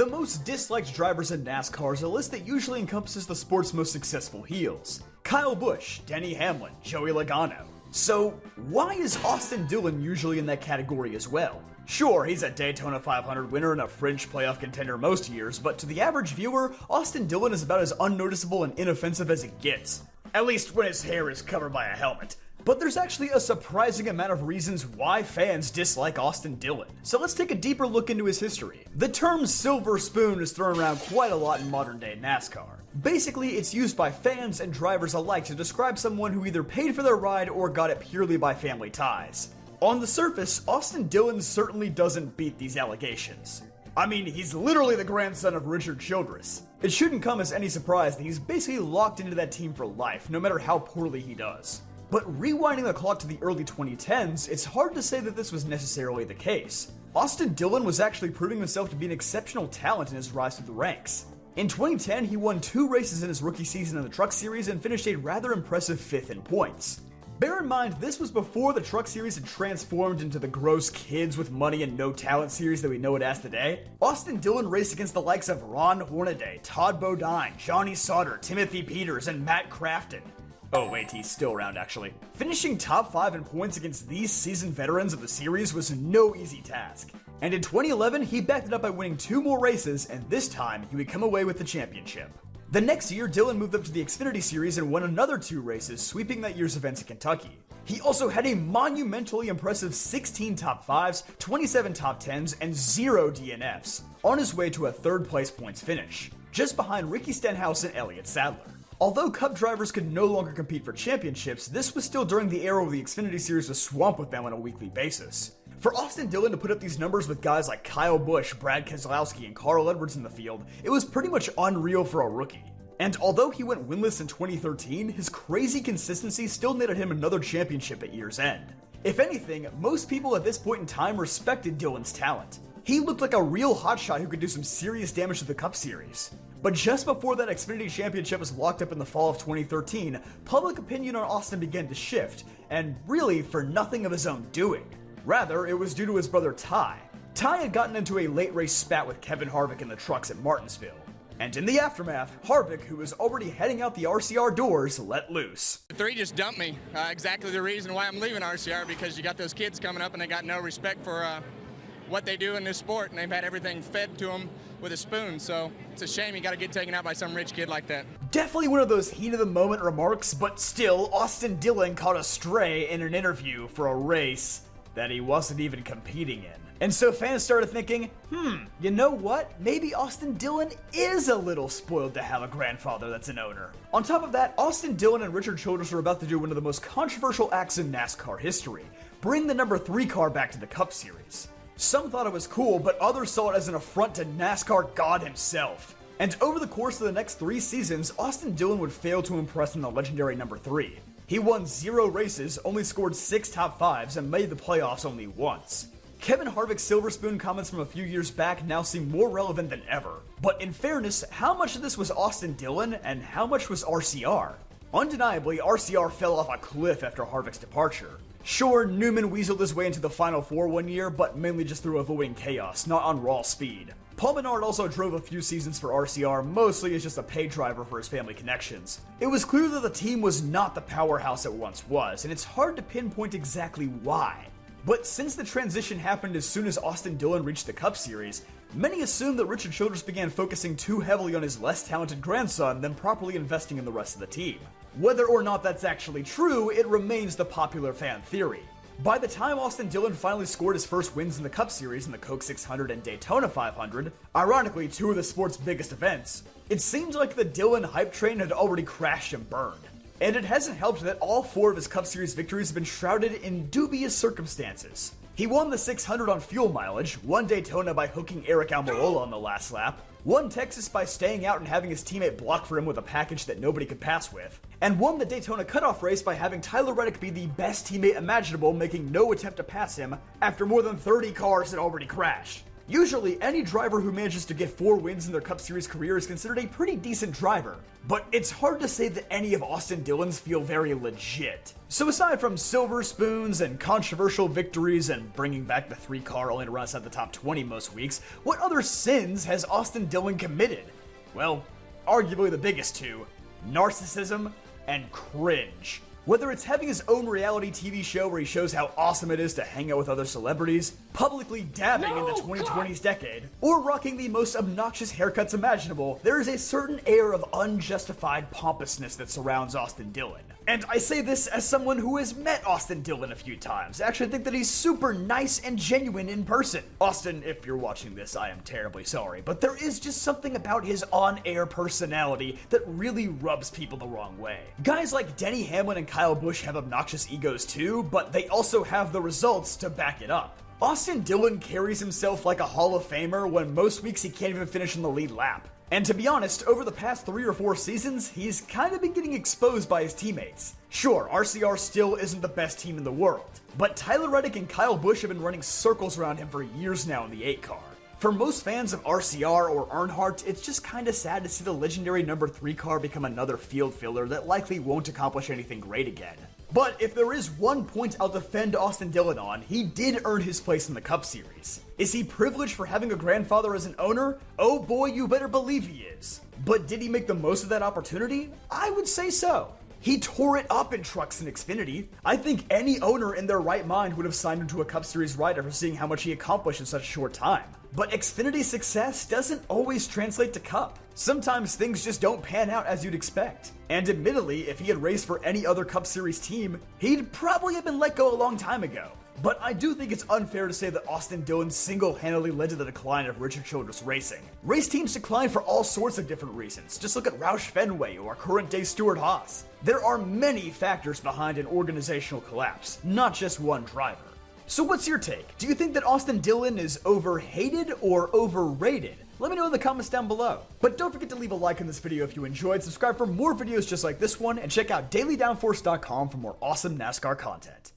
The most disliked drivers in NASCAR is a list that usually encompasses the sport's most successful heels. Kyle Busch, Denny Hamlin, Joey Logano. So, why is Austin Dillon usually in that category as well? Sure, he's a Daytona 500 winner and a fringe playoff contender most years, but to the average viewer, Austin Dillon is about as unnoticeable and inoffensive as it gets. At least when his hair is covered by a helmet. But there's actually a surprising amount of reasons why fans dislike Austin Dillon. So let's take a deeper look into his history. The term silver spoon is thrown around quite a lot in modern day NASCAR. Basically, it's used by fans and drivers alike to describe someone who either paid for their ride or got it purely by family ties. On the surface, Austin Dillon certainly doesn't beat these allegations. I mean, he's literally the grandson of Richard Childress. It shouldn't come as any surprise that he's basically locked into that team for life, no matter how poorly he does. But rewinding the clock to the early 2010s, it's hard to say that this was necessarily the case. Austin Dillon was actually proving himself to be an exceptional talent in his rise through the ranks. In 2010, he won 2 races in his rookie season in the Truck Series and finished a rather impressive 5th in points. Bear in mind, this was before the Truck Series had transformed into the gross kids with money and no talent series that we know it as today. Austin Dillon raced against the likes of Ron Hornaday, Todd Bodine, Johnny Sauter, Timothy Peters, and Matt Crafton. Oh wait, he's still around actually. Finishing top 5 in points against these seasoned veterans of the series was no easy task. And in 2011, he backed it up by winning 2 more races, and this time, he would come away with the championship. The next year, Dillon moved up to the Xfinity Series and won another 2 races, sweeping that year's events in Kentucky. He also had a monumentally impressive 16 top 5s, 27 top 10s, and 0 DNFs, on his way to a 3rd place points finish, just behind Ricky Stenhouse and Elliott Sadler. Although Cup drivers could no longer compete for championships, this was still during the era where the Xfinity Series was swamped with them on a weekly basis. For Austin Dillon to put up these numbers with guys like Kyle Busch, Brad Keselowski, and Carl Edwards in the field, it was pretty much unreal for a rookie. And although he went winless in 2013, his crazy consistency still netted him another championship at year's end. If anything, most people at this point in time respected Dillon's talent. He looked like a real hotshot who could do some serious damage to the Cup Series. But just before that Xfinity Championship was locked up in the fall of 2013, public opinion on Austin began to shift, and really for nothing of his own doing. Rather, it was due to his brother Ty. Ty had gotten into a late race spat with Kevin Harvick in the trucks at Martinsville. And in the aftermath, Harvick, who was already heading out the RCR doors, let loose. The 3 just dumped me. Exactly the reason why I'm leaving RCR, because you got those kids coming up and they got no respect for what they do in this sport, and they've had everything fed to them with a spoon, so it's a shame you gotta get taken out by some rich kid like that. Definitely one of those heat-of-the-moment remarks, but still, Austin Dillon caught a stray in an interview for a race that he wasn't even competing in. And so fans started thinking, you know what? Maybe Austin Dillon is a little spoiled to have a grandfather that's an owner. On top of that, Austin Dillon and Richard Childress were about to do one of the most controversial acts in NASCAR history, bring the number 3 car back to the Cup Series. Some thought it was cool, but others saw it as an affront to NASCAR God himself. And over the course of the next 3 seasons, Austin Dillon would fail to impress in the legendary number 3. He won 0 races, only scored 6 top 5s, and made the playoffs only once. Kevin Harvick's Silver Spoon comments from a few years back now seem more relevant than ever. But in fairness, how much of this was Austin Dillon, and how much was RCR? Undeniably, RCR fell off a cliff after Harvick's departure. Sure, Newman weaseled his way into the Final Four one year, but mainly just through avoiding chaos, not on raw speed. Paul Menard also drove a few seasons for RCR, mostly as just a pay driver for his family connections. It was clear that the team was not the powerhouse it once was, and it's hard to pinpoint exactly why. But since the transition happened as soon as Austin Dillon reached the Cup Series, many assumed that Richard Childress began focusing too heavily on his less talented grandson than properly investing in the rest of the team. Whether or not that's actually true, it remains the popular fan theory. By the time Austin Dillon finally scored his first wins in the Cup Series in the Coke 600 and Daytona 500, ironically 2 of the sport's biggest events, it seemed like the Dillon hype train had already crashed and burned. And it hasn't helped that all 4 of his Cup Series victories have been shrouded in dubious circumstances. He won the 600 on fuel mileage, won Daytona by hooking Eric Almirola on the last lap, won Texas by staying out and having his teammate block for him with a package that nobody could pass with, and won the Daytona cutoff race by having Tyler Reddick be the best teammate imaginable, making no attempt to pass him after more than 30 cars had already crashed. Usually, any driver who manages to get 4 wins in their Cup Series career is considered a pretty decent driver. But it's hard to say that any of Austin Dillon's feel very legit. So aside from silver spoons and controversial victories and bringing back the 3-car only to run outside the top 20 most weeks, what other sins has Austin Dillon committed? Well, arguably the biggest two: narcissism and cringe. Whether it's having his own reality TV show where he shows how awesome it is to hang out with other celebrities, publicly dabbing in the 2020s decade, or rocking the most obnoxious haircuts imaginable, there is a certain air of unjustified pompousness that surrounds Austin Dillon. And I say this as someone who has met Austin Dillon a few times. I actually think that he's super nice and genuine in person. Austin, if you're watching this, I am terribly sorry, but there is just something about his on-air personality that really rubs people the wrong way. Guys like Denny Hamlin and Kyle Busch have obnoxious egos too, but they also have the results to back it up. Austin Dillon carries himself like a Hall of Famer when most weeks he can't even finish in the lead lap. And to be honest, over the past 3 or 4 seasons, he's kind of been getting exposed by his teammates. Sure, RCR still isn't the best team in the world, but Tyler Reddick and Kyle Busch have been running circles around him for years now in the 8-car. For most fans of RCR or Earnhardt, it's just kinda sad to see the legendary number 3 car become another field filler that likely won't accomplish anything great again. But if there is one point I'll defend Austin Dillon on, he did earn his place in the Cup Series. Is he privileged for having a grandfather as an owner? Oh boy, you better believe he is. But did he make the most of that opportunity? I would say so. He tore it up in trucks and Xfinity. I think any owner in their right mind would have signed him to a Cup Series ride after seeing how much he accomplished in such a short time. But Xfinity's success doesn't always translate to Cup. Sometimes things just don't pan out as you'd expect. And admittedly, if he had raced for any other Cup Series team, he'd probably have been let go a long time ago. But I do think it's unfair to say that Austin Dillon single-handedly led to the decline of Richard Childress Racing. Race teams decline for all sorts of different reasons. Just look at Roush Fenway or current-day Stewart Haas. There are many factors behind an organizational collapse, not just one driver. So what's your take? Do you think that Austin Dillon is overhated or overrated? Let me know in the comments down below. But don't forget to leave a like on this video if you enjoyed, subscribe for more videos just like this one, and check out dailydownforce.com for more awesome NASCAR content.